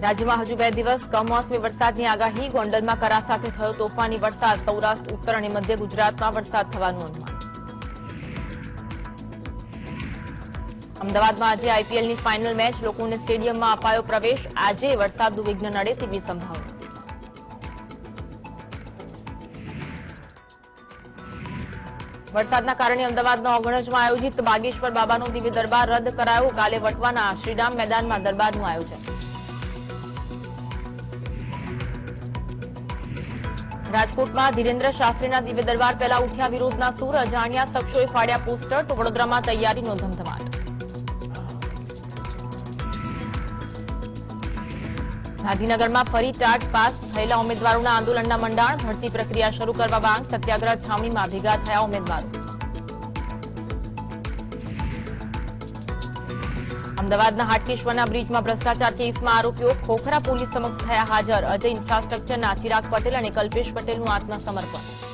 રાજ્યમાં હજુ 2 દિવસ કમોસમી વરસાદની આગાહી. ગોંડલમાં કરા સાથે થયો તોફાની વરસાદ. સૌરાષ્ટ્ર, ઉત્તર અને મધ્ય ગુજરાતમાં વરસાદ થવાનું અનુમાન. અમદાવાદમાં આજે આઈપીએલની ફાઇનલ મેચ. લોકોને સ્ટેડિયમમાં અપાયો પ્રવેશ. આજે વરસાદનું વિઘ્ન નડે તેવી સંભાવના. વરસાદના કારણે અમદાવાદના ઓગણજમાં આયોજિત બાગેશ્વર બાબાનો દિવ્ય દરબાર રદ કરાયો. કાલે વટવાના શ્રીરામ મેદાનમાં દરબારનું આયોજન. રાજકોટમાં ધીરેન્દ્ર શાસ્ત્રીના દિવ્ય દરબાર પહેલા ઉઠ્યા વિરોધના સૂર. અજાણ્યા શખ્સોએ ફાડ્યા પોસ્ટર. તો વડોદરામાં તૈયારીનો ધમધમાટ. ગાંધીનગરમાં ફરી ટાટ પાસ થયેલા ઉમેદવારોના આંદોલનના મંડાણ. ભરતી પ્રક્રિયા શરૂ કરવા માંગ. સત્યાગ્રહ છાવણીમાં ભેગા થયા ઉમેદવારો. અમદાવાદના હાટકેશ્વરના બ્રિજમાં ભ્રષ્ટાચાર કેસમાં આરોપીઓ ખોખરા પોલીસ સમક્ષ થયા હાજર. અજય ઇન્ફ્રાસ્ટ્રક્ચરના ચિરાગ પટેલ અને કલ્પેશ પટેલનું આત્મસમર્પણ.